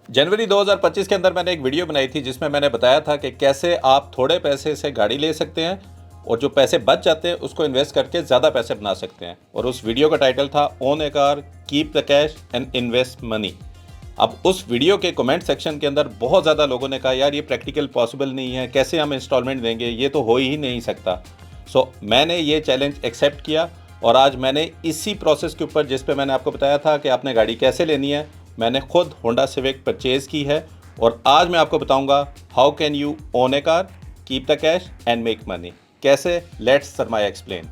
जनवरी 2025 के अंदर मैंने एक वीडियो बनाई थी जिसमें मैंने बताया था कि कैसे आप थोड़े पैसे से गाड़ी ले सकते हैं और जो पैसे बच जाते हैं उसको इन्वेस्ट करके ज़्यादा पैसे बना सकते हैं। और उस वीडियो का टाइटल था own A car, keep the cash and invest money. अब उस वीडियो के कमेंट सेक्शन के अंदर बहुत ज़्यादा लोगों ने कहा यार ये प्रैक्टिकल पॉसिबल नहीं है, कैसे हम इंस्टॉलमेंट देंगे, ये तो हो ही नहीं सकता। सो मैंने ये चैलेंज एक्सेप्ट किया और आज मैंने इसी प्रोसेस के ऊपर, जिस पे मैंने आपको बताया था कि आपने गाड़ी कैसे लेनी है, मैंने खुद होंडा सिविक परचेज़ की है। और आज मैं आपको बताऊंगा how can you own A car, keep the cash and make money. कैसे, लेट्स सरमाई एक्सप्लेन।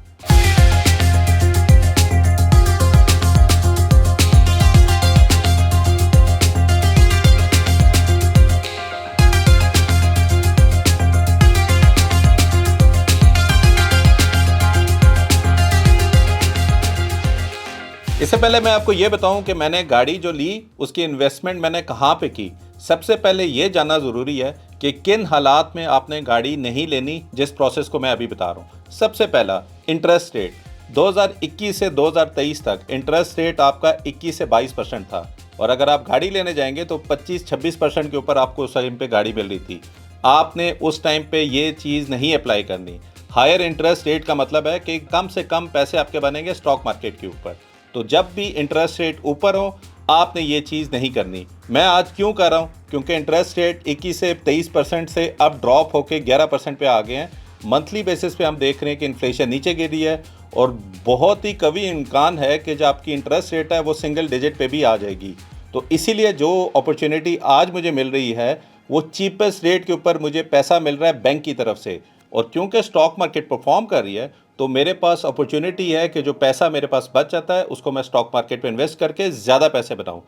इससे पहले मैं आपको ये बताऊं कि मैंने गाड़ी जो ली उसकी इन्वेस्टमेंट मैंने कहाँ पे की। सबसे पहले ये जानना ज़रूरी है कि किन हालात में आपने गाड़ी नहीं लेनी, जिस प्रोसेस को मैं अभी बता रहा हूँ। सबसे पहला, इंटरेस्ट रेट। 2021 से 2023 तक इंटरेस्ट रेट आपका 21 से 22% था और अगर आप गाड़ी लेने जाएंगे तो 25-26% के ऊपर आपको उस टाइम पे गाड़ी मिल रही थी। आपने उस टाइम पे ये चीज़ नहीं अप्लाई करनी। हायर इंटरेस्ट रेट का मतलब है कि कम से कम पैसे आपके बनेंगे स्टॉक मार्केट के ऊपर। तो जब भी इंटरेस्ट रेट ऊपर हो आपने ये चीज़ नहीं करनी। मैं आज क्यों कर रहा हूँ, क्योंकि इंटरेस्ट रेट 21 से 23% से अब ड्रॉप होके 11% पे आ गए हैं। मंथली बेसिस पे हम देख रहे हैं कि इन्फ्लेशन नीचे गिर रही है और बहुत ही कभी इम्कान है कि जो आपकी इंटरेस्ट रेट है वो सिंगल डिजिट पे भी आ जाएगी। तो इसीलिए जो अपॉर्चुनिटी आज मुझे मिल रही है वो चीपेस्ट रेट के ऊपर मुझे पैसा मिल रहा है बैंक की तरफ से। और क्योंकि स्टॉक मार्केट परफॉर्म कर रही है तो मेरे पास अपॉर्चुनिटी है कि जो पैसा मेरे पास बच जाता है उसको मैं स्टॉक मार्केट में इन्वेस्ट करके ज़्यादा पैसे बनाऊं।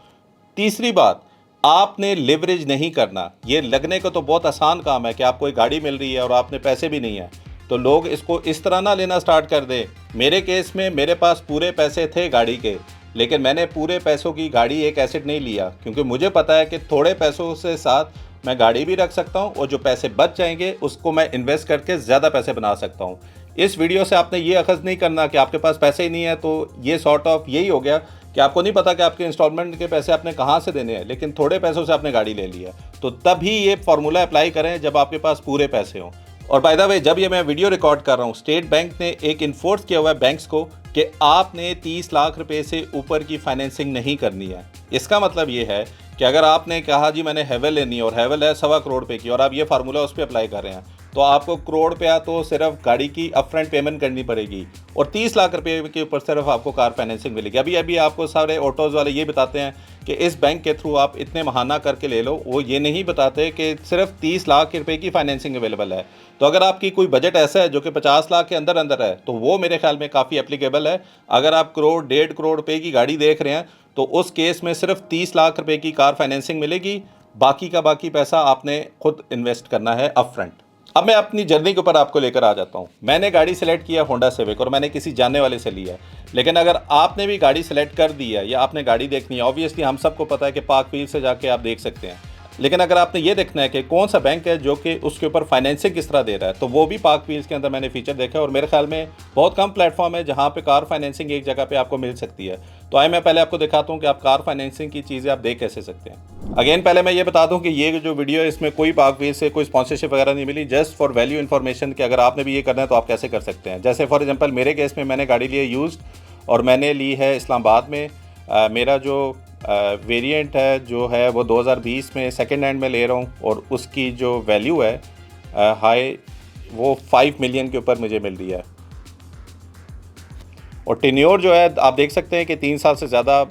तीसरी बात, आपने लिवरेज नहीं करना। ये लगने को तो बहुत आसान काम है कि आपको एक गाड़ी मिल रही है और आपने पैसे भी नहीं है, तो लोग इसको इस तरह ना लेना स्टार्ट कर दें। मेरे केस में मेरे पास पूरे पैसे थे गाड़ी के, लेकिन मैंने पूरे पैसों की गाड़ी एक एसेट नहीं लिया, क्योंकि मुझे पता है कि थोड़े पैसों से साथ मैं गाड़ी भी रख सकता हूँ और जो पैसे बच जाएंगे उसको मैं इन्वेस्ट करके ज़्यादा पैसे बना सकता हूँ। इस वीडियो से आपने ये अखज़ नहीं करना कि आपके पास पैसे ही नहीं है, तो ये सॉर्ट ऑफ यही हो गया कि आपको नहीं पता कि आपके इंस्टॉलमेंट के पैसे आपने कहाँ से देने हैं, लेकिन थोड़े पैसों से आपने गाड़ी ले ली है। तो तभी ये फार्मूला अप्लाई करें जब आपके पास पूरे पैसे हों। और बाय द वे, जब ये मैं वीडियो रिकॉर्ड कर रहा हूँ, स्टेट बैंक ने एक इन्फोर्स किया हुआ है बैंक्स को कि आपने 30 लाख रुपए से ऊपर की फाइनेंसिंग नहीं करनी है। इसका मतलब ये है कि अगर आपने कहा जी मैंने हैवल लेनी है और हैवल है 1.25 करोड़ रुपए की और आप ये फार्मूला उस पर अप्लाई कर रहे हैं, तो आपको करोड़ रुपया तो सिर्फ गाड़ी की अपफ्रंट पेमेंट करनी पड़ेगी और 30 लाख रुपए के ऊपर सिर्फ आपको कार फाइनेंसिंग मिलेगी। अभी अभी आपको सारे ऑटोज़ वाले ये बताते हैं कि इस बैंक के थ्रू आप इतने महाना करके ले लो, वो ये नहीं बताते कि सिर्फ 30 लाख रुपए की फाइनेंसिंग अवेलेबल है। तो अगर आपकी कोई बजट ऐसा है जो कि 50 लाख के अंदर अंदर है तो वो मेरे ख्याल में काफ़ी एप्लीकेबल है। अगर आप करोड़ 1.5 करोड़ रुपए की गाड़ी देख रहे हैं तो उस केस में सिर्फ 30 लाख रुपए की कार फाइनेंसिंग मिलेगी, बाकी का बाकी पैसा आपने खुद इन्वेस्ट करना है अपफ्रंट। अब मैं अपनी जर्नी के ऊपर आपको लेकर आ जाता हूँ। मैंने गाड़ी सेलेक्ट किया होंडा सिविक और मैंने किसी जानने वाले से लिया है, लेकिन अगर आपने भी गाड़ी सेलेक्ट कर दी है या आपने गाड़ी देखनी है, ऑब्वियसली हम सबको पता है कि पार्क व्हील से जाके आप देख सकते हैं, लेकिन अगर आपने ये देखना है कि कौन सा बैंक है जो कि उसके ऊपर फाइनेंसिंग किस तरह दे रहा है, तो वो भी पार्क व्हील्स के अंदर मैंने फीचर देखा है और मेरे ख्याल में बहुत कम प्लेटफॉर्म है जहाँ पे कार फाइनेंसिंग एक जगह पे आपको मिल सकती है। तो आइए मैं पहले आपको दिखाता हूँ कि आप कार फाइनेंसिंग की चीज़ें आप देख कैसे सकते हैं। अगेन पहले मैं ये बता दूं कि ये जो वीडियो है इसमें कोई पार्क व्हील से कोई स्पॉन्सरशिप वगैरह नहीं मिली, जस्ट फॉर वैल्यू इन्फॉर्मेशन कि अगर आपने भी ये करना है तो आप कैसे कर सकते हैं। जैसे फॉर एग्जांपल मेरे केस में मैंने गाड़ी ली है यूज्ड और मैंने ली है इस्लामाबाद में। मेरा जो वेरिएंट है जो है वो 2020 में सेकेंड हैंड में ले रहा हूँ और उसकी जो वैल्यू है हाई वो 5 मिलियन के ऊपर मुझे मिल रही है। और टेन्योर जो है आप देख सकते हैं कि 3 साल से ज़्यादा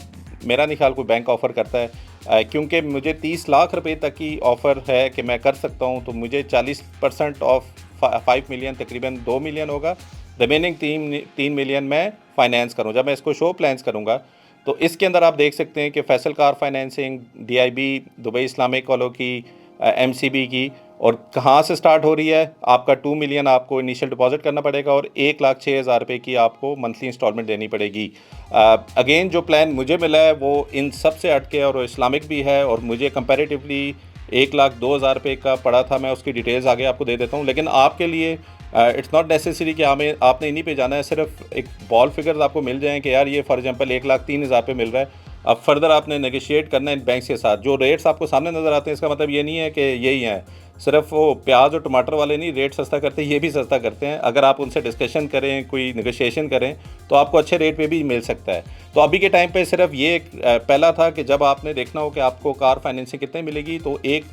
मेरा नहीं ख्याल कोई बैंक ऑफ़र करता है, क्योंकि मुझे 30 लाख रुपए तक की ऑफ़र है कि मैं कर सकता हूं, तो मुझे 40% ऑफ 5 मिलियन तकरीबन 2 मिलियन होगा, रिमेनिंग 3 मिलियन मैं फाइनेंस करूं। जब मैं इसको शो प्लान्स करूंगा तो इसके अंदर आप देख सकते हैं कि Faisal car financing, DIB Dubai Islamic वालों की, MCB की, और कहाँ से स्टार्ट हो रही है। आपका 2 मिलियन आपको इनिशियल डिपॉजिट करना पड़ेगा और 1,06,000 रुपये की आपको मंथली इंस्टॉलमेंट देनी पड़ेगी। अगेन जो प्लान मुझे मिला है वो इन सब से हटके और इस्लामिक भी है और मुझे कंपैरेटिवली 1,02,000 रुपये का पड़ा था। मैं उसकी डिटेल्स आगे आपको दे देता हूँ, लेकिन आपके लिए इट्स नॉट नेसेसरी कि आपने इन्हीं पे जाना है। सिर्फ एक बॉल फिगर्स आपको मिल जाएँ कि यार ये फॉर एग्जांपल 1,03,000 रुपये मिल रहा है, अब फर्दर आपने नेगोशिएट करना है इन बैंक्स के साथ। जो रेट्स आपको सामने नज़र आते हैं इसका मतलब ये नहीं है कि यही है, सिर्फ वो प्याज और टमाटर वाले नहीं रेट सस्ता करते, ये भी सस्ता करते हैं। अगर आप उनसे डिस्कशन करें, कोई नेगोशिएशन करें तो आपको अच्छे रेट पे भी मिल सकता है। तो अभी के टाइम पे सिर्फ ये पहला था कि जब आपने देखना हो कि आपको कार फाइनेंसिंग कितने मिलेगी, तो एक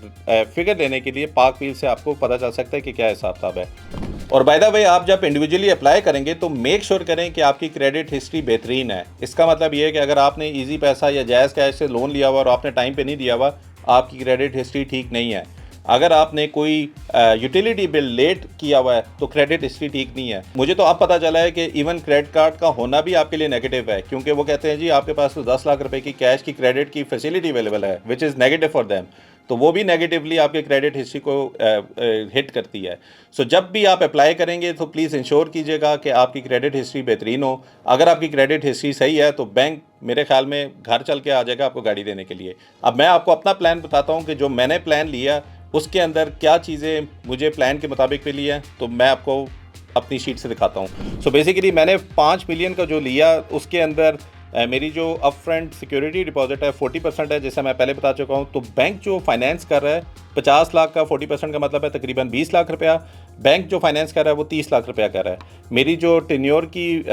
फिगर लेने के लिए पाक व्हील से आपको पता चल सकता है कि क्या हिसाब किताब है। और बाय द वे आप जब इंडिविजुअली अप्लाई करेंगे तो मेक श्योर करें कि आपकी क्रेडिट हिस्ट्री बेहतरीन है। इसका मतलब ये है कि अगर आपने इजी पैसा या जायज़ कैश से लोन लिया हुआ और आपने टाइम पे नहीं दिया हुआ, आपकी क्रेडिट हिस्ट्री ठीक नहीं है। अगर आपने कोई यूटिलिटी बिल लेट किया हुआ है तो क्रेडिट हिस्ट्री ठीक नहीं है। मुझे तो अब पता चला है कि इवन क्रेडिट कार्ड का होना भी आपके लिए नेगेटिव है, क्योंकि वो कहते हैं जी आपके पास तो 10 लाख रुपए की कैश की क्रेडिट की फैसिलिटी अवेलेबल है, which is negative for them. तो वो भी नेगेटिवली आपके क्रेडिट हिस्ट्री को हिट करती है। सो जब भी आप अप्लाई करेंगे तो प्लीज़ इंश्योर कीजिएगा कि आपकी क्रेडिट हिस्ट्री बेहतरीन हो। अगर आपकी क्रेडिट हिस्ट्री सही है तो बैंक मेरे ख्याल में घर चल के आ जाएगा आपको गाड़ी देने के लिए। अब मैं आपको अपना प्लान बताता हूँ कि जो मैंने प्लान लिया उसके अंदर क्या चीज़ें मुझे प्लान के मुताबिक मिली हैं, तो मैं आपको अपनी शीट से दिखाता हूँ। सो बेसिकली मैंने 5 मिलियन का जो लिया उसके अंदर मेरी जो अप फ्रंट सिक्योरिटी डिपॉजिट है 40% है, जैसे मैं पहले बता चुका हूँ। तो बैंक जो फाइनेंस कर रहा है 50 लाख का 40% का मतलब है तकरीबन 20 लाख रुपया। बैंक जो फाइनेंस कर रहा है वो 30 लाख रुपया कर रहा है। मेरी जो टेन्योर की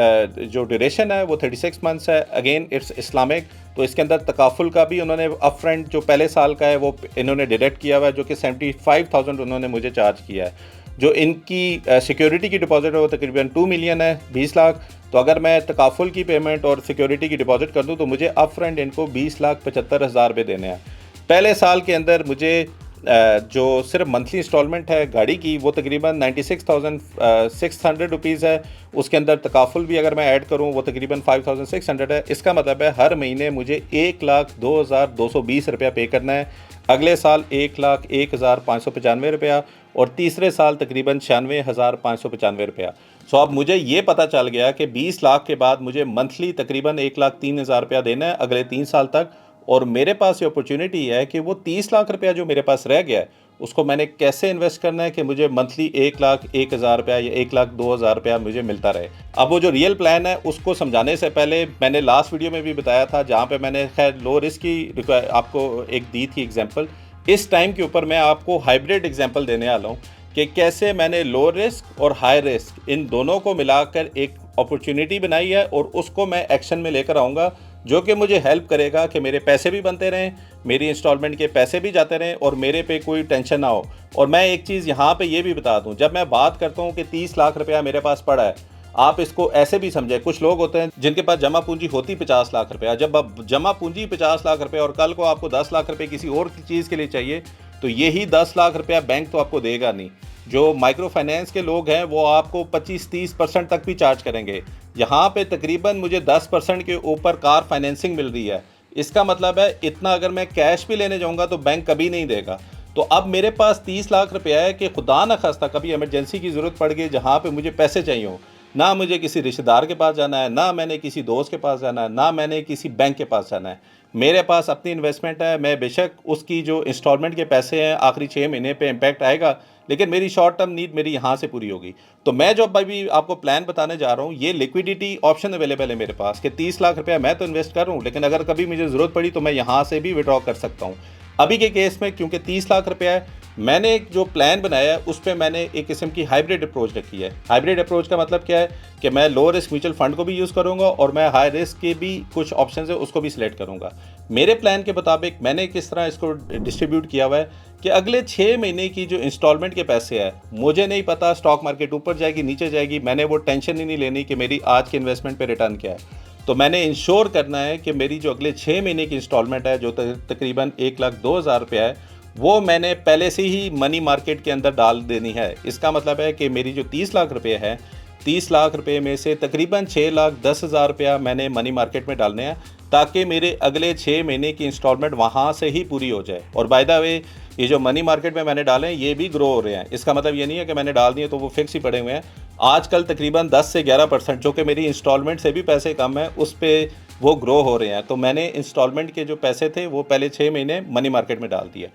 जो ड्यूरेशन है वो 36 मंथ्स है। अगेन इट्स इस्लामिक, तो इसके अंदर तकाफुल का भी उन्होंने अप फ्रंट जो पहले साल का है वो इन्होंने डिडक्ट किया हुआ है, जो कि 75,000 उन्होंने मुझे चार्ज किया है। जो इनकी सिक्योरिटी की डिपॉजिट है वो तकरीबन 2 मिलियन है, 20 लाख। तो अगर मैं तकाफुल की पेमेंट और सिक्योरिटी की डिपॉजिट कर दूं तो मुझे अप फ्रंट इनको 20,75,000 रुपये देने हैं। पहले साल के अंदर मुझे जो सिर्फ मंथली इंस्टॉलमेंट है गाड़ी की वो तकरीबन 96,600 रुपीज़ है। उसके अंदर तकाफुल भी अगर मैं ऐड करूं वो तकरीबन 5,600 है। इसका मतलब है हर महीने मुझे 1,02,220 रुपया पे करना है। अगले साल 1,01,595 रुपया और तीसरे साल तकरीबन 96,595 रुपया। सो अब मुझे ये पता चल गया कि 20 लाख के बाद मुझे मंथली तकरीबन 1,03,000 रुपया देना है अगले 3 साल तक। और मेरे पास ये अपॉर्चुनिटी है कि वो 30 लाख रुपया जो मेरे पास रह गया है उसको मैंने कैसे इन्वेस्ट करना है कि मुझे मंथली 1,01,000 रुपया या 1,02,000 रुपया मुझे मिलता रहे। अब वो जो रियल प्लान है उसको समझाने से पहले मैंने लास्ट वीडियो में भी बताया था, जहाँ पे मैंने खैर लो रिस्क की आपको एक दी थी एग्जांपल। इस टाइम के ऊपर मैं आपको हाइब्रिड एग्जांपल देने वाला हूँ कि कैसे मैंने लो रिस्क और हाई रिस्क इन दोनों को मिलाकर एक अपॉर्चुनिटी बनाई है और उसको मैं एक्शन में लेकर आऊँगा, जो कि मुझे हेल्प करेगा कि मेरे पैसे भी बनते रहें, मेरी इंस्टॉलमेंट के पैसे भी जाते रहें और मेरे पे कोई टेंशन ना हो। और मैं एक चीज़ यहाँ पे ये भी बता दूँ, जब मैं बात करता हूँ कि 30 लाख रुपया मेरे पास पड़ा है, आप इसको ऐसे भी समझें। कुछ लोग होते हैं जिनके पास जमा पूंजी होती 50 लाख रुपया। जब अब जमा पूंजी 50 लाख रुपये और कल को आपको 10 लाख रुपये किसी और चीज़ के लिए चाहिए तो यही 10 लाख रुपया बैंक तो आपको देगा नहीं। जो माइक्रो फाइनेंस के लोग हैं वो आपको 25-30% तक भी चार्ज करेंगे। यहाँ पे तकरीबन मुझे 10% के ऊपर कार फाइनेंसिंग मिल रही है। इसका मतलब है इतना अगर मैं कैश भी लेने जाऊँगा तो बैंक कभी नहीं देगा। तो अब मेरे पास 30 लाख रुपया है कि खुदा न खास्ता कभी इमरजेंसी की ज़रूरत पड़ गई जहाँ पे मुझे पैसे चाहिए हो, ना मुझे किसी रिश्तेदार के पास जाना है, ना मैंने किसी दोस्त के पास जाना है, ना मैंने किसी बैंक के पास जाना है। मेरे पास अपनी इन्वेस्टमेंट है। मैं बेशक उसकी जो इंस्टॉलमेंट के पैसे हैं आखिरी 6 महीने पे इम्पैक्ट आएगा, लेकिन मेरी शॉर्ट टर्म नीड मेरी यहाँ से पूरी होगी। तो मैं जो अभी आपको प्लान बताने जा रहा हूँ, ये लिक्विडिटी ऑप्शन अवेलेबल है मेरे पास कि 30 लाख रुपया मैं तो इन्वेस्ट कर रहा हूँ, लेकिन अगर कभी मुझे ज़रूरत पड़ी तो मैं यहाँ से भी विड्रॉ कर सकता हूँ। अभी के केस में क्योंकि 30 लाख रुपया है, मैंने एक जो प्लान बनाया है उस पर मैंने एक किस्म की हाइब्रिड अप्रोच रखी है। हाइब्रिड अप्रोच का मतलब क्या है कि मैं लो रिस्क म्यूचुअल फंड को भी यूज़ करूँगा और मैं हाई रिस्क के भी कुछ ऑप्शन है उसको भी सिलेक्ट करूँगा। मेरे प्लान के मुताबिक मैंने किस तरह इसको डिस्ट्रीब्यूट किया हुआ है कि अगले 6 महीने की जो इंस्टॉलमेंट के पैसे है, मुझे नहीं पता स्टॉक मार्केट ऊपर जाएगी नीचे जाएगी, मैंने वो टेंशन ही नहीं लेनी कि मेरी आज के इन्वेस्टमेंट पे रिटर्न क्या है। तो मैंने इंश्योर करना है कि मेरी जो अगले 6 महीने की इंस्टॉलमेंट है जो तकरीबन 1,02,000 रुपया है, वो मैंने पहले से ही मनी मार्केट के अंदर डाल देनी है। इसका मतलब है कि मेरी जो 30 लाख रुपये है, 30 लाख रुपये में से तकरीबन 6,10,000 रुपया मैंने मनी मार्केट में डालने हैं ताकि मेरे अगले 6 महीने की इंस्टॉलमेंट वहाँ से ही पूरी हो जाए। और बाय द वे ये जो मनी मार्केट में मैंने डाले हैं ये भी ग्रो हो रहे हैं। इसका मतलब ये नहीं है कि मैंने डाल दिए तो वो फिक्स ही पड़े हुए हैं। आजकल तकरीबन 10 से 11% जो कि मेरी इंस्टॉलमेंट से भी पैसे कम है उस पर वो ग्रो हो रहे हैं। तो मैंने इंस्टॉलमेंट के जो पैसे थे वो पहले 6 महीने मनी मार्केट में डाल दिए।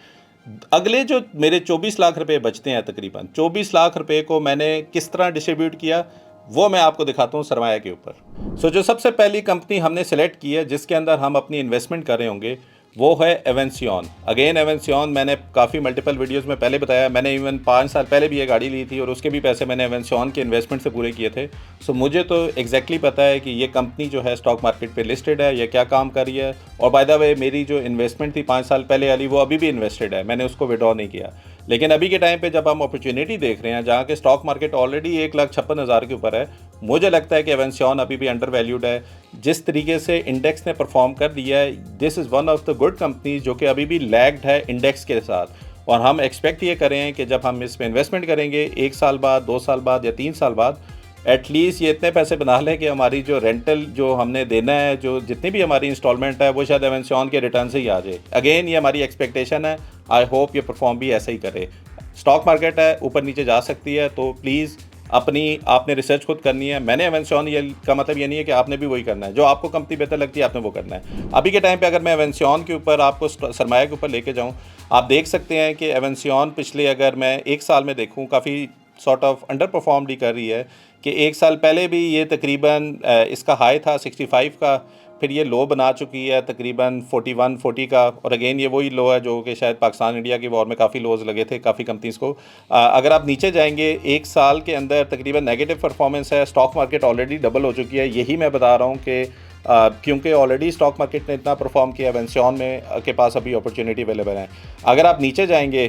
अगले जो मेरे 24 लाख रुपए बचते हैं, तकरीबन 24 लाख रुपए को मैंने किस तरह डिस्ट्रीब्यूट किया। वो मैं आपको दिखाता हूँ सरमाया के ऊपर। सो जो सबसे पहली कंपनी हमने सेलेक्ट की है जिसके अंदर हम अपनी इन्वेस्टमेंट कर रहे होंगे वो है एवेंसियन। अगेन एवेंसियन मैंने काफ़ी मल्टीपल वीडियोस में पहले बताया, मैंने इवन 5 साल पहले भी ये गाड़ी ली थी और उसके भी पैसे मैंने एवेंसियन के इन्वेस्टमेंट से पूरे किए थे। सो मुझे तो एग्जैक्टली पता है कि ये कंपनी जो है स्टॉक मार्केट पे लिस्टेड है, ये क्या काम कर रही है। और बाय द वे मेरी जो इन्वेस्टमेंट थी 5 साल पहले वाली वो अभी भी इन्वेस्टेड है, मैंने उसको विड्रॉ नहीं किया। लेकिन अभी के टाइम पे जब हम अपॉर्चुनिटी देख रहे हैं जहाँ के स्टॉक मार्केट ऑलरेडी 1,56,000 के ऊपर है, मुझे लगता है कि एवेंसियन अभी भी अंडर वैल्यूड है। जिस तरीके से इंडेक्स ने परफॉर्म कर दिया है, this is one of the good companies जो कि अभी भी लैग्ड है इंडेक्स के साथ। और हम एक्सपेक्ट ये करें कि जब हम इसमें इन्वेस्टमेंट करेंगे 1 साल बाद, 2 साल बाद या 3 साल बाद, एटलीस्ट ये इतने पैसे बना लें कि हमारी जो रेंटल जो हमने देना है, जो जितनी भी हमारी इंस्टॉलमेंट है, वो शायद एवेंसियन के रिटर्न से ही आ जाए। अगेन ये हमारी एक्सपेक्टेशन है, आई होप ये परफॉर्म भी ऐसा ही करे। स्टॉक मार्केट है, ऊपर नीचे जा सकती है, तो प्लीज़ अपनी आपने रिसर्च खुद करनी है। मैंने एवेंसियन ये का मतलब ये नहीं है कि आपने भी वही करना है, जो आपको कंपनी बेहतर लगती है आपने वो करना है। अभी के टाइम पे अगर मैं एवेंसियन के ऊपर आपको सरमाया के ऊपर लेके जाऊँ, आप देख सकते हैं कि एवेंसियन पिछले अगर मैं 1 साल में देखूँ काफ़ी सॉर्ट ऑफ अंडर परफॉर्म भी कर रही है। कि 1 साल पहले भी ये तकरीबन इसका हाई था 65 का, फिर ये लो बना चुकी है तकरीबन 41-40 का, और अगेन ये वही लो है जो कि शायद पाकिस्तान इंडिया की वॉर में काफ़ी लोज लगे थे काफ़ी कंपनीज़ को। अगर आप नीचे जाएंगे 1 साल के अंदर तकरीबन नेगेटिव परफॉर्मेंस है। स्टॉक मार्केट ऑलरेडी डबल हो चुकी है, यही मैं बता रहा हूँ कि क्योंकि ऑलरेडी स्टॉक मार्केट ने इतना परफॉर्म किया, एवेंसियन में के पास अभी अपॉर्चुनिटी अवेलेबल है। अगर आप नीचे जाएंगे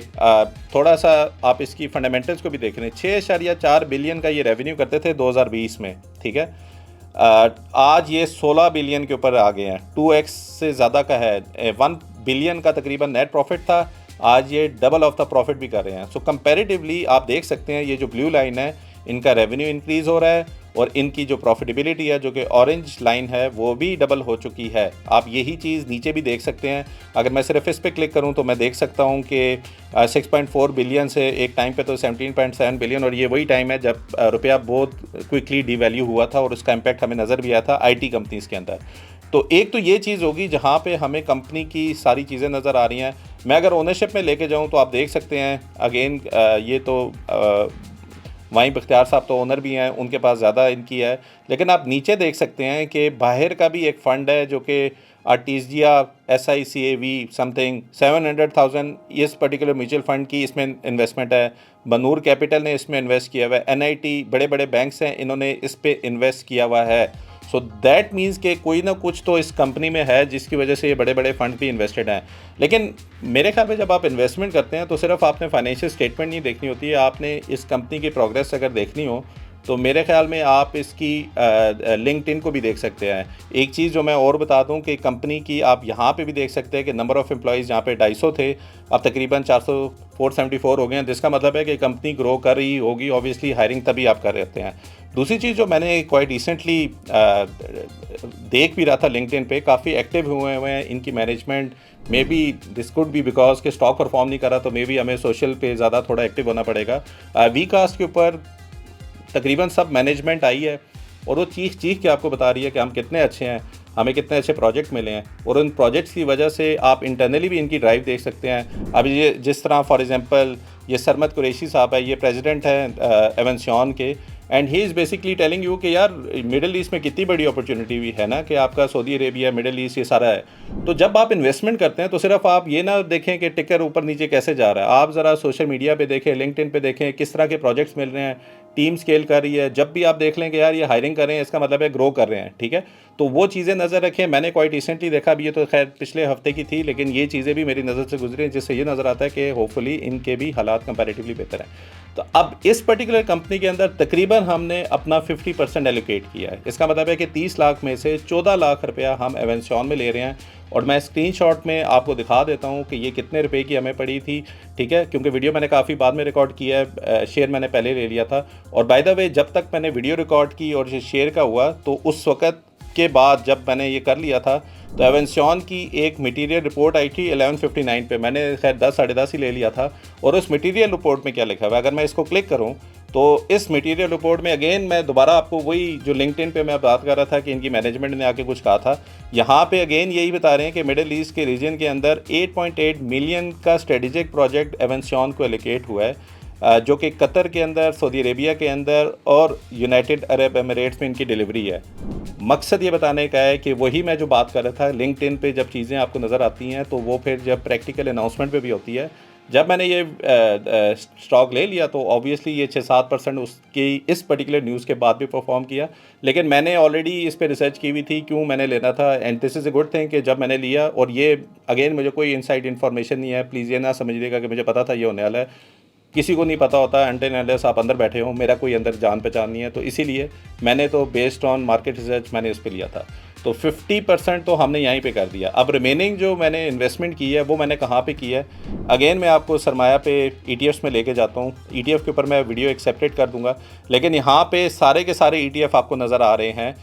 थोड़ा सा आप इसकी फंडामेंटल्स को भी देख रहे हैं, 6.4 बिलियन का ये रेवेन्यू करते थे 2020 में, ठीक है। आज ये 16 बिलियन के ऊपर आ गए हैं, 2x से ज़्यादा का है। 1 बिलियन का तकरीबन नेट प्रॉफिट था, आज ये डबल ऑफ द प्रॉफिट भी कर रहे हैं। सो कंपैरेटिवली आप देख सकते हैं ये जो ब्लू लाइन है इनका रेवेन्यू इंक्रीज़ हो रहा है और इनकी जो प्रॉफिटेबिलिटी है जो कि ऑरेंज लाइन है वो भी डबल हो चुकी है। आप यही चीज़ नीचे भी देख सकते हैं। अगर मैं सिर्फ इस पर क्लिक करूं तो मैं देख सकता हूं कि 6.4 बिलियन से एक टाइम पे तो 17.7 बिलियन, और ये वही टाइम है जब रुपया बहुत क्विकली डिवैल्यू हुआ था और उसका इम्पैक्ट हमें नज़र भी आया था आईटी कंपनीज़ के अंदर। तो एक तो ये चीज़ होगी जहाँ पे हमें कंपनी की सारी चीज़ें नज़र आ रही हैं। मैं अगर ओनरशिप में लेके जाऊँ तो आप देख सकते हैं अगेन ये तो वहीं बख्तियार साहब तो ओनर भी हैं, उनके पास ज़्यादा इनकी है। लेकिन आप नीचे देख सकते हैं कि बाहर का भी एक फ़ंड है जो कि आर्टिजिया SICAV समथिंग 700,000 इस पर्टिकुलर म्यूचुअल फ़ंड की इसमें इन्वेस्टमेंट है। बनूर कैपिटल ने इसमें इन्वेस्ट किया हुआ है। NIT बड़े बड़े बैंक्स हैं, इन्होंने इस पे इन्वेस्ट किया हुआ है। सो दैट मीन्स कि कोई ना कुछ तो इस कंपनी में है जिसकी वजह से ये बड़े बड़े फंड भी इन्वेस्टेड हैं। लेकिन मेरे ख्याल में जब आप इन्वेस्टमेंट करते हैं तो सिर्फ आपने फाइनेंशियल स्टेटमेंट नहीं देखनी होती है, आपने इस कंपनी की प्रोग्रेस अगर देखनी हो तो मेरे ख्याल में आप इसकी लिंक्डइन को भी देख सकते हैं। एक चीज़ जो मैं और बता दूं कि कंपनी की आप यहाँ पे भी देख सकते हैं कि नंबर ऑफ़ एम्प्लॉइज़ जहाँ पे 250 थे अब तकरीबन 474 हो गए हैं, जिसका मतलब है कि कंपनी ग्रो कर रही होगी। ऑब्वियसली हायरिंग तभी आप कर रहे होते हैं। दूसरी चीज़ जो मैंने क्वाइट रिसेंटली देख भी रहा था लिंक्डइन पे, काफ़ी एक्टिव हुए हैं इनकी management. May be this could be because के स्टॉक परफॉर्म नहीं कर रहा, तो मे बी हमें सोशल पे ज़्यादा थोड़ा एक्टिव होना पड़ेगा। वी कास्ट के ऊपर तकरीबन सब मैनेजमेंट आई है और वो चीख के आपको बता रही है कि हम कितने अच्छे हैं, हमें कितने अच्छे प्रोजेक्ट मिले हैं, और उन प्रोजेक्ट्स की वजह से आप इंटरनली भी इनकी ड्राइव देख सकते हैं। अभी ये जिस तरह फॉर एग्जांपल ये सरमद कुरैशी साहब है, ये प्रेसिडेंट हैं एवेंसियन के, and he is basically telling you कि यार मिडिल ईस्ट में कितनी बड़ी अपॉर्चुनिटी भी है ना, कि आपका सऊदी अरेबिया, मिडिल ईस्ट, ये सारा है। तो जब आप इन्वेस्टमेंट करते हैं तो सिर्फ आप ये ना देखें कि टिकर ऊपर नीचे कैसे जा रहा है, आप ज़रा सोशल मीडिया पे देखें, लिंक्डइन पे देखें किस तरह के प्रोजेक्ट्स मिल रहे हैं, टीम स्केल कर रही है। जब भी आप देख लें कि यार ये हायरिंग कर रहे हैं, इसका मतलब है ग्रो कर रहे हैं, ठीक है। तो वो चीज़ें नज़र रखें। मैंने क्वाइट रिसेंटली देखा, अभी ये तो खैर पिछले हफ्ते की थी, लेकिन ये चीज़ें भी मेरी नज़र से गुजरी हैं, जिससे ये नज़र आता है कि होपफुली इनके भी हालात कंपैरेटिवली बेहतर हैं। तो अब इस पर्टिकुलर कंपनी के अंदर तकरीबन हमने अपना 50% एलोकेट किया है। इसका मतलब है कि 30 लाख में से 14 लाख रुपया हम एवेंसियन में ले रहे हैं, और मैं स्क्रीनशॉट में आपको दिखा देता हूं कि ये कितने रुपए की हमें पड़ी थी, ठीक है। क्योंकि वीडियो मैंने काफ़ी बाद में रिकॉर्ड किया है, शेयर मैंने पहले ले लिया था। और बाय द वे जब तक मैंने वीडियो रिकॉर्ड की और ये शेयर का हुआ, तो उस वक़्त के बाद जब मैंने ये कर लिया था तो एवेंसियन की एक मटेरियल रिपोर्ट आई थी 11:59 पे। मैंने खैर 10 साढ़े 10 ही ले लिया था। और उस मटेरियल रिपोर्ट में क्या लिखा हुआ है, अगर मैं इसको क्लिक करूं तो इस मटेरियल रिपोर्ट में अगेन मैं दोबारा आपको वही जो लिंक्डइन पे मैं बात कर रहा था कि इनकी मैनेजमेंट ने आके कुछ कहा था, यहाँ पे अगेन यही बता रहे हैं कि मिडिल ईस्ट के रीजन के अंदर 8.8 मिलियन का स्ट्रेटेजिक प्रोजेक्ट एवेंसियन को एलोकेट हुआ है। जो कि कतर के अंदर, सऊदी अरेबिया के अंदर और यूनाइटेड अरब एमिरेट्स में इनकी डिलीवरी है। मकसद ये बताने का है कि वही मैं जो बात कर रहा था, लिंक्डइन पे जब चीज़ें आपको नज़र आती हैं तो वो फिर जब प्रैक्टिकल अनाउंसमेंट पे भी होती है। जब मैंने ये स्टॉक ले लिया तो ऑब्वियसली ये 6-7% उसकी इस पर्टिकुलर न्यूज़ के बाद भी परफॉर्म किया, लेकिन मैंने ऑलरेडी इस पे रिसर्च की हुई थी क्यों मैंने लेना था। And this is a good thing कि जब मैंने लिया, और ये अगेन मुझे कोई इनसाइड इन्फॉर्मेशन नहीं है, प्लीज़ ये ना समझिएगा कि मुझे पता था ये होने वाला है, किसी को नहीं पता होता अनटिल अनलेस आप अंदर बैठे हो। मेरा कोई अंदर जान पहचान नहीं है, तो इसीलिए मैंने तो बेस्ड ऑन मार्केट रिसर्च मैंने इस पे लिया था। तो 50% तो हमने यहीं पे कर दिया। अब रिमेनिंग जो मैंने इन्वेस्टमेंट की है वो मैंने कहाँ पे की है, अगेन मैं आपको सरमाया पे ETFs में लेके जाता हूँ। ETF के ऊपर मैं वीडियो एक सेपरेट कर दूंगा, लेकिन यहाँ पे सारे के सारे ETF आपको नज़र आ रहे हैं।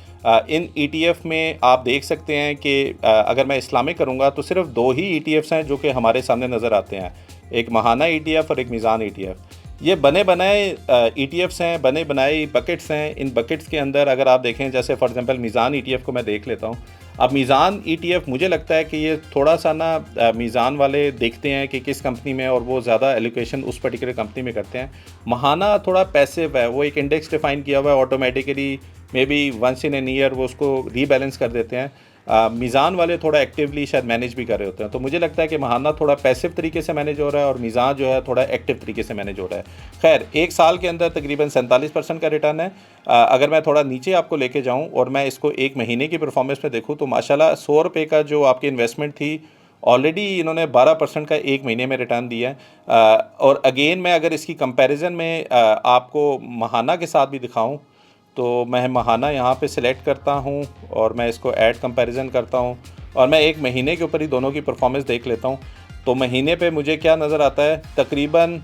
इन ETF में आप देख सकते हैं कि अगर मैं इस्लामिक करूँगा तो सिर्फ 2 ही ETFs हैं जो कि हमारे सामने नज़र आते हैं, एक महाना ETF और एक मीज़ान ETF। ये बने बनाए ETFs हैं, बने बनाए बकेट्स हैं। इन बकेट्स के अंदर अगर आप देखें, जैसे फॉर एग्जांपल मीज़ान ETF को मैं देख लेता हूँ। अब मीज़ान ETF मुझे लगता है कि ये थोड़ा सा ना मीज़ान वाले देखते हैं कि किस कंपनी में, और वो ज़्यादा एलोकेशन उस पर्टिकुलर कंपनी में करते हैं। महाना थोड़ा पैसिव है, वो एक इंडेक्स डिफाइन किया हुआ है, automatically maybe once in an year वो उसको रीबैलेंस कर देते हैं। मीज़ान वाले थोड़ा एक्टिवली शायद मैनेज भी कर रहे होते हैं। तो मुझे लगता है कि महाना थोड़ा पैसिव तरीके से मैनेज हो रहा है और मीज़ान जो है थोड़ा एक्टिव तरीके से मैनेज हो रहा है। खैर, एक साल के अंदर तकरीबन 47% का रिटर्न है। अगर मैं थोड़ा नीचे आपको लेके जाऊं और मैं इसको एक महीने की परफॉर्मेंस में देखूं तो माशाल्लाह 100 रुपये का जो आपकी इन्वेस्टमेंट थी, ऑलरेडी इन्होंने 12% का एक महीने में रिटर्न दिया है। और अगेन मैं अगर इसकी कंपैरिजन में आपको महाना के साथ भी दिखाऊं तो मैं महाना यहाँ पे सिलेक्ट करता हूँ और मैं इसको ऐड कंपैरिजन करता हूँ और मैं एक महीने के ऊपर ही दोनों की परफॉर्मेंस देख लेता हूँ। तो महीने पे मुझे क्या नज़र आता है, तकरीबन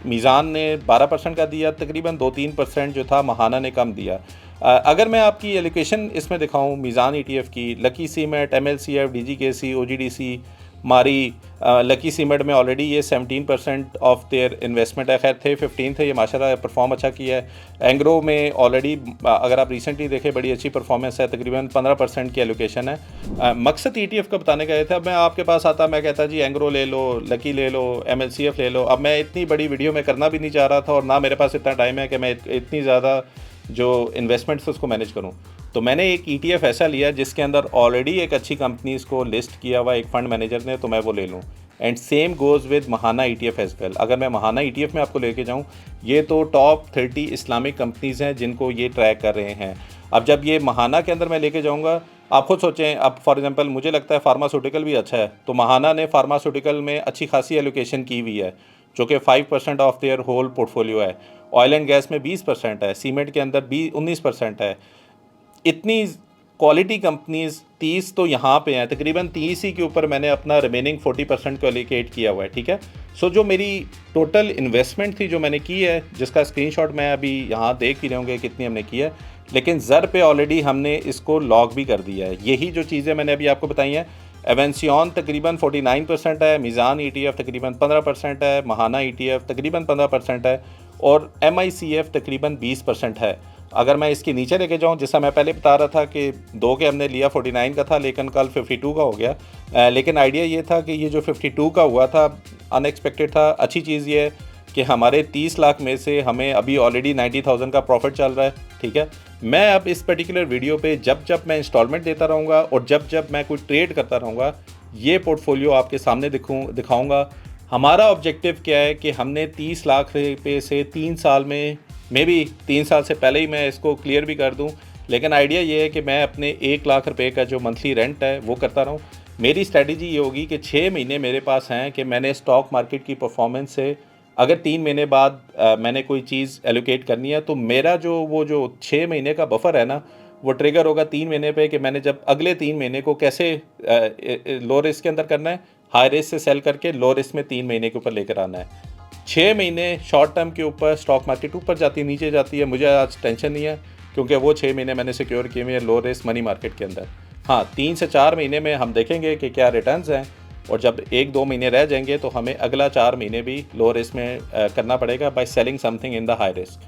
मीज़ान ने 12% का दिया, तकरीबन 2-3% जो था महाना ने कम दिया। अगर मैं आपकी एलोकेशन इसमें दिखाऊँ मीज़ान ETF की, lucky cement, MLCF, DGKC, OGDC, मारी, लकी सीमेंट में ऑलरेडी ये 17% ऑफ देयर इन्वेस्टमेंट है। खैर थे 15 थे, ये माशाल्लाह परफॉर्म अच्छा किया है। एंग्रो में ऑलरेडी अगर आप रिसेंटली देखें बड़ी अच्छी परफॉर्मेंस है, तकरीबन 15% की एलोकेशन है। मकसद ETF का बताने का ये था। अब मैं आपके पास आता, मैं कहता जी एंग्रो ले लो, लकी ले लो, MLCF ले लो। अब मैं इतनी बड़ी वीडियो में करना भी नहीं चाह रहा था और ना मेरे पास इतना टाइम है कि मैं इतनी ज़्यादा जो इन्वेस्टमेंट्स उसको मैनेज करूँ। तो मैंने एक ETF ऐसा लिया जिसके अंदर ऑलरेडी एक अच्छी कंपनीज़ को लिस्ट किया हुआ एक फ़ंड मैनेजर ने, तो मैं वो ले लूँ। And same goes with Mahana ETF as well. अगर मैं महाना ETF में आपको लेके जाऊँ, ये तो टॉप 30 इस्लामिक कंपनीज़ हैं जिनको ये ट्रैक कर रहे हैं। अब जब ये महाना के अंदर मैं लेके जाऊँगा, आप खुद सोचें। अब फॉर एग्जांपल मुझे लगता है फार्मास्यूटिकल भी अच्छा है, तो महाना ने फार्मास्यूटिकल में अच्छी खासी एलोकेशन की हुई है जो कि 5% ऑफ देयर होल पोर्टफोलियो है। ऑयल एंड गैस में 20% है, सीमेंट के अंदर 19% है। इतनी क्वालिटी कंपनीज़ 30 तो यहाँ पे हैं, तकरीबन 30 ही के ऊपर मैंने अपना रिमेनिंग 40% को एलोकेट किया हुआ है। ठीक है, सो जो मेरी टोटल इन्वेस्टमेंट थी जो मैंने की है, जिसका स्क्रीनशॉट मैं अभी यहाँ देख ही रहे होंगे कितनी हमने की है, लेकिन ज़र पे ऑलरेडी हमने इसको लॉक भी कर दिया है। यही जो चीज़ें मैंने अभी आपको बताई हैं, एवेंसियन तकरीबन 49% है, मीज़ान ETF तकरीबन 15% है, महाना ETF तकरीबन 15% है और MICF तकरीबन 20% है। अगर मैं इसके नीचे लेके जाऊं, जैसा मैं पहले बता रहा था कि 2 के हमने लिया 49 का था, लेकिन कल 52 का हो गया। लेकिन आइडिया ये था कि ये जो 52 का हुआ था अनएक्सपेक्टेड था। अच्छी चीज़ ये है कि हमारे 30 लाख में से हमें अभी ऑलरेडी 90,000 का प्रॉफिट चल रहा है। ठीक है, मैं अब इस पर्टिकुलर वीडियो पे जब जब मैं इंस्टॉलमेंट देता रहूँगा और जब जब मैं कोई ट्रेड करता रहूँगा, ये पोर्टफोलियो आपके सामने दिखाऊँगा। हमारा ऑब्जेक्टिव क्या है कि हमने 30 लाख रुपये से 3 साल में, मे बी 3 साल से पहले ही मैं इसको क्लियर भी कर दूं, लेकिन आइडिया ये है कि मैं अपने 1 लाख रुपए का जो मंथली रेंट है वो करता रहूं। मेरी स्ट्रेटजी ये होगी कि 6 महीने मेरे पास हैं कि मैंने स्टॉक मार्केट की परफॉर्मेंस से अगर 3 महीने बाद मैंने कोई चीज़ एलोकेट करनी है, तो मेरा जो 6 महीने का बफर है ना, वो ट्रिगर होगा 3 महीने पे कि मैंने जब अगले 3 महीने को कैसे लो रिस्क के अंदर करना है, हाई रिस्क से सेल करके लो रिस्क में 3 महीने के ऊपर लेकर आना है। 6 महीने शॉर्ट टर्म के ऊपर स्टॉक मार्केट ऊपर जाती है नीचे जाती है, मुझे आज टेंशन नहीं है क्योंकि वो 6 महीने मैंने सिक्योर किए हुए हैं लो रिस्क मनी मार्केट के अंदर। हाँ, 3 से 4 महीने में हम देखेंगे कि क्या रिटर्न्स हैं, और जब 1-2 महीने रह जाएंगे तो हमें अगला 4 महीने भी लो रिस्क में करना पड़ेगा by selling something in the high risk.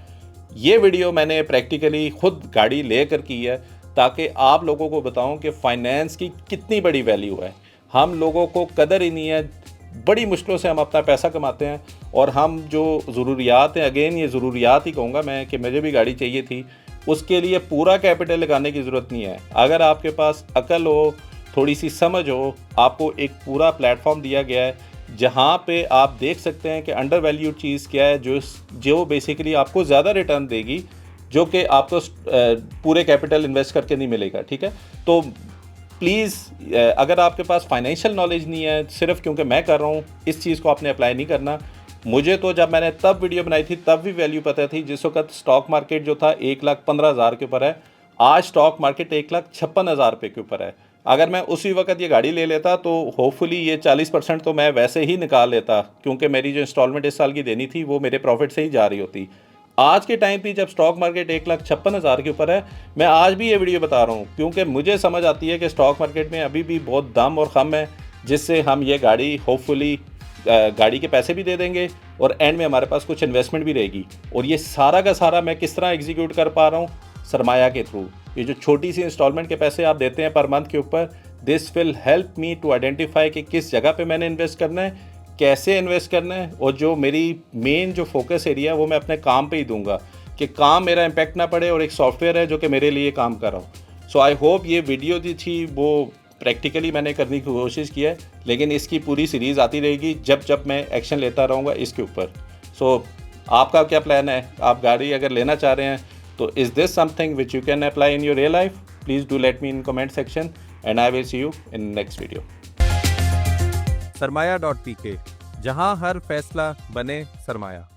ये वीडियो मैंने प्रैक्टिकली खुद गाड़ी लेकर की है ताकि आप लोगों को बताऊं कि फाइनेंस की कितनी बड़ी वैल्यू है। हम लोगों को कदर ही नहीं है, बड़ी मुश्किलों से हम अपना पैसा कमाते हैं और हम जो ज़रूरियात हैं, अगेन ये ज़रूरियात ही कहूँगा मैं कि मुझे भी गाड़ी चाहिए थी, उसके लिए पूरा कैपिटल लगाने की ज़रूरत नहीं है। अगर आपके पास अकल हो, थोड़ी सी समझ हो, आपको एक पूरा प्लेटफॉर्म दिया गया है जहाँ पे आप देख सकते हैं कि अंडर वैल्यूड चीज़ क्या है जो बेसिकली आपको ज़्यादा रिटर्न देगी, जो कि आपको पूरे कैपिटल इन्वेस्ट करके नहीं मिलेगा। ठीक है, तो प्लीज़ अगर आपके पास फाइनेंशियल नॉलेज नहीं है, सिर्फ क्योंकि मैं कर रहा हूँ, इस चीज़ को आपने अप्लाई नहीं करना। मुझे तो जब मैंने तब वीडियो बनाई थी तब भी वैल्यू पता थी, जिस वक्त स्टॉक मार्केट जो था 1,15,000 के ऊपर है, आज स्टॉक मार्केट 1,56,000 रुपये के ऊपर है। अगर मैं उसी वक्त ये गाड़ी ले लेता तो होपफुली ये 40% तो मैं वैसे ही निकाल लेता, क्योंकि मेरी जो इंस्टॉलमेंट इस साल की देनी थी वो मेरे प्रॉफिट से ही जा रही होती। आज के टाइम पे जब स्टॉक मार्केट 1,56,000 के ऊपर है, मैं आज भी ये वीडियो बता रहा हूँ क्योंकि मुझे समझ आती है कि स्टॉक मार्केट में अभी भी बहुत दम और ख़म है, जिससे हम ये गाड़ी होपफुली गाड़ी के पैसे भी दे देंगे और एंड में हमारे पास कुछ इन्वेस्टमेंट भी रहेगी। और ये सारा का सारा मैं किस तरह एग्जीक्यूट कर पा रहा हूँ? सरमाया के थ्रू। ये जो छोटी सी इंस्टॉलमेंट के पैसे आप देते हैं पर मंथ के ऊपर, this will help me to identify कि किस जगह पे मैंने इन्वेस्ट करना है, कैसे इन्वेस्ट करना है, और जो मेरी मेन जो फोकस एरिया है वो मैं अपने काम पे ही दूंगा कि काम मेरा इम्पैक्ट ना पड़े, और एक सॉफ्टवेयर है जो कि मेरे लिए काम कर रहा हूँ। सो आई होप ये वीडियो जो थी वो प्रैक्टिकली मैंने करने की कोशिश की है, लेकिन इसकी पूरी सीरीज़ आती रहेगी जब जब मैं एक्शन लेता रहूँगा इसके ऊपर। सो आपका क्या प्लान है? आप गाड़ी अगर लेना चाह रहे हैं तो is this something which you can apply in your real life? Please do let me in comment section and I will see you in next video. Sarmaya, जहां हर फैसला बने सरमाया।